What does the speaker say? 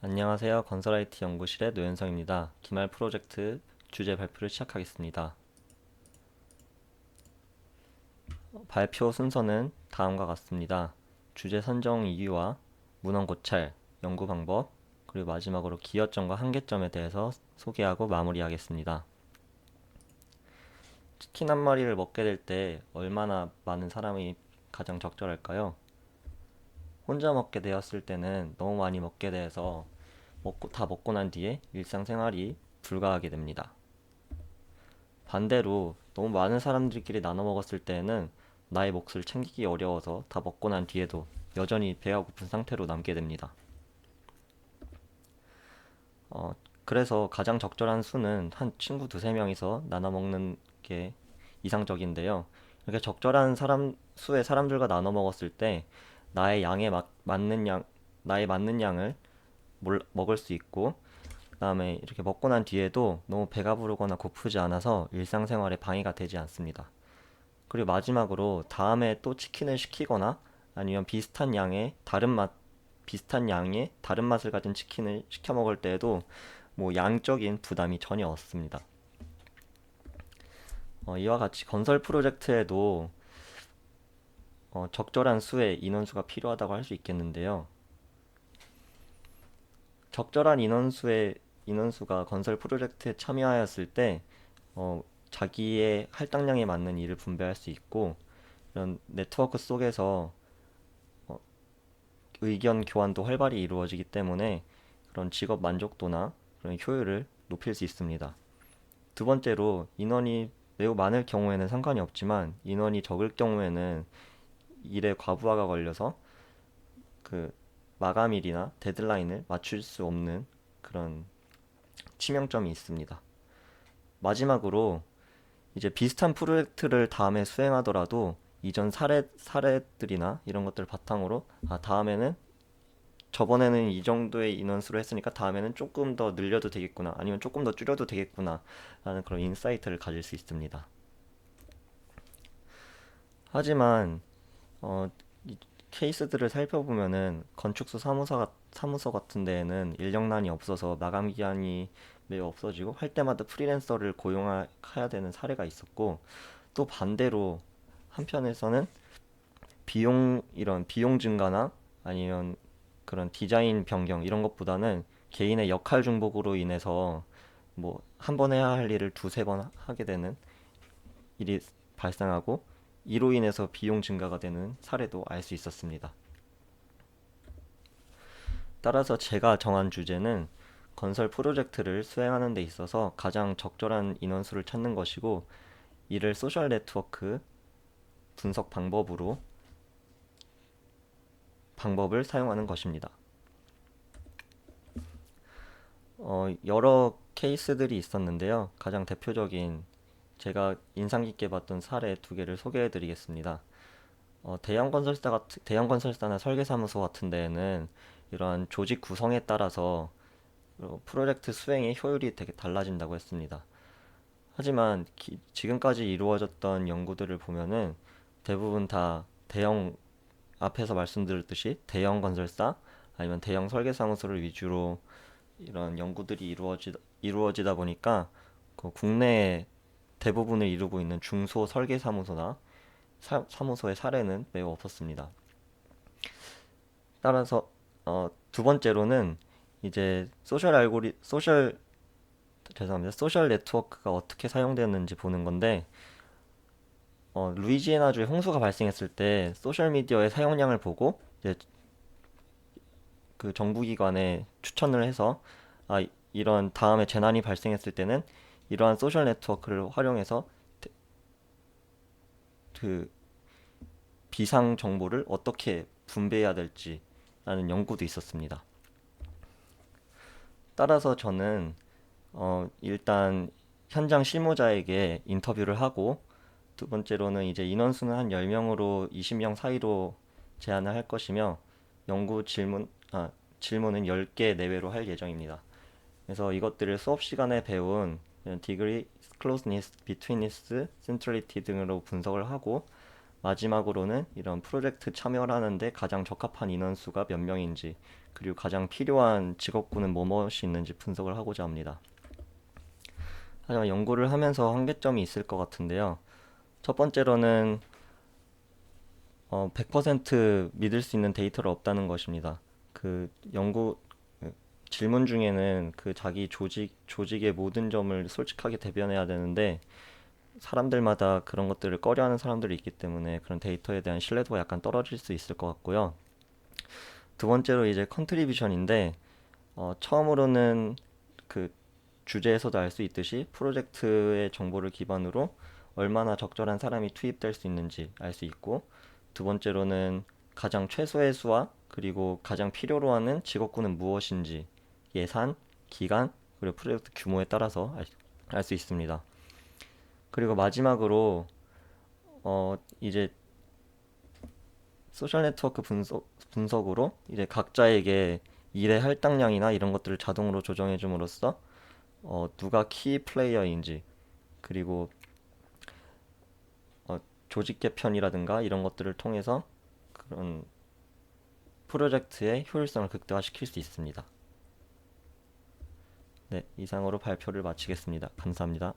안녕하세요. 건설 IT 연구실의 노현성입니다. 기말 프로젝트 주제 발표를 시작하겠습니다. 발표 순서는 다음과 같습니다. 주제 선정 이유와 문헌 고찰, 연구 방법, 그리고 마지막으로 기여점과 한계점에 대해서 소개하고 마무리하겠습니다. 치킨 한 마리를 먹게 될 때 얼마나 많은 사람이 가장 적절할까요? 혼자 먹게 되었을 때는 너무 많이 먹게 돼서 다 먹고 난 뒤에 일상생활이 불가하게 됩니다. 반대로 너무 많은 사람들끼리 나눠 먹었을 때에는 나의 몫을 챙기기 어려워서 다 먹고 난 뒤에도 여전히 배가 고픈 상태로 남게 됩니다. 어, 그래서 가장 적절한 수는 한 친구 두세 명이서 나눠 먹는 게 이상적인데요. 이렇게 적절한 수의 사람들과 나눠 먹었을 때 나의 양에 맞는 나의 맞는 양을 먹을 수 있고, 그다음에 이렇게 먹고 난 뒤에도 너무 배가 부르거나 고프지 않아서 일상생활에 방해가 되지 않습니다. 그리고 마지막으로 다음에 또 치킨을 시키거나 아니면 비슷한 양의 다른 맛을 가진 치킨을 시켜 먹을 때에도 뭐 양적인 부담이 전혀 없습니다. 이와 같이 건설 프로젝트에도 적절한 수의 인원수가 필요하다고 할 수 있겠는데요. 적절한 인원수가 건설 프로젝트에 참여하였을 때 어, 자기의 할당량에 맞는 일을 분배할 수 있고, 이런 네트워크 속에서 어, 의견 교환도 활발히 이루어지기 때문에 그런 직업 만족도나 그런 효율을 높일 수 있습니다. 두 번째로, 인원이 매우 많을 경우에는 상관이 없지만 인원이 적을 경우에는 일의 과부하가 걸려서 그 마감일이나 데드라인을 맞출 수 없는 그런 치명점이 있습니다. 마지막으로, 이제 비슷한 프로젝트를 다음에 수행하더라도 이전 사례들이나 이런 것들을 바탕으로 다음에는 저번에는 이 정도의 인원수로 했으니까 다음에는 조금 더 늘려도 되겠구나, 아니면 조금 더 줄여도 되겠구나 라는 그런 인사이트를 가질 수 있습니다. 하지만 어, 이 케이스들을 살펴보면은 사무소 같은 데에는 인력난이 없어서 마감 기한이 매우 없어지고 할 때마다 프리랜서를 고용해야 되는 사례가 있었고, 또 반대로 한편에서는 이런 비용 증가나 아니면 그런 디자인 변경 이런 것보다는 개인의 역할 중복으로 인해서 뭐 한 번 해야 할 일을 두세 번 하게 되는 일이 발생하고, 이로 인해서 비용 증가가 되는 사례도 알 수 있었습니다. 따라서 제가 정한 주제는 건설 프로젝트를 수행하는 데 있어서 가장 적절한 인원수를 찾는 것이고, 이를 소셜 네트워크 분석 방법을 사용하는 것입니다. 여러 케이스들이 있었는데요. 가장 대표적인 제가 인상 깊게 봤던 사례 두 개를 소개해 드리겠습니다. 대형 건설사나 설계사무소 같은 데에는 이러한 조직 구성에 따라서 프로젝트 수행의 효율이 되게 달라진다고 했습니다. 하지만 지금까지 이루어졌던 연구들을 보면은 대부분 다 앞에서 말씀드렸듯이 대형 건설사 아니면 대형 설계사무소를 위주로 이런 연구들이 이루어지다 보니까 그 국내에 대부분을 이루고 있는 중소 설계사무소나 사무소의 사례는 매우 없었습니다. 따라서 두 번째로는 이제 소셜 네트워크가 어떻게 사용되는지 보는 건데, 루이지애나주에 홍수가 발생했을 때 소셜 미디어의 사용량을 보고 이제 그 정부기관에 추천을 해서 이런 다음에 재난이 발생했을 때는 이러한 소셜 네트워크를 활용해서 그 비상 정보를 어떻게 분배해야 될지라는 연구도 있었습니다. 따라서 저는 일단 현장 실무자에게 인터뷰를 하고, 두 번째로는 이제 인원수는 한 10명으로 20명 사이로 제한을 할 것이며, 연구 질문은 10개 내외로 할 예정입니다. 그래서 이것들을 수업 시간에 배운 디그리, 클로즈니스, 비트위니스, 센트럴리티 등으로 분석을 하고, 마지막으로는 이런 프로젝트 참여를 하는데 가장 적합한 인원수가 몇 명인지, 그리고 가장 필요한 직업군은 무엇이 있는지 분석을 하고자 합니다. 하지만 연구를 하면서 한계점이 있을 것 같은데요. 첫 번째로는 100% 믿을 수 있는 데이터가 없다는 것입니다. 그 연구 질문 중에는 그 자기 조직의 모든 점을 솔직하게 대변해야 되는데 사람들마다 그런 것들을 꺼려하는 사람들이 있기 때문에 그런 데이터에 대한 신뢰도가 약간 떨어질 수 있을 것 같고요. 두 번째로 이제 컨트리뷰션인데 처음으로는 그 주제에서도 알 수 있듯이 프로젝트의 정보를 기반으로 얼마나 적절한 사람이 투입될 수 있는지 알 수 있고, 두 번째로는 가장 최소의 수와 그리고 가장 필요로 하는 직업군은 무엇인지 예산, 기간, 그리고 프로젝트 규모에 따라서 알 수 있습니다. 그리고 마지막으로 이제 소셜 네트워크 분석으로 이제 각자에게 일의 할당량이나 이런 것들을 자동으로 조정해 줌으로써 누가 키 플레이어인지, 그리고 조직 개편이라든가 이런 것들을 통해서 그런 프로젝트의 효율성을 극대화시킬 수 있습니다. 네, 이상으로 발표를 마치겠습니다. 감사합니다.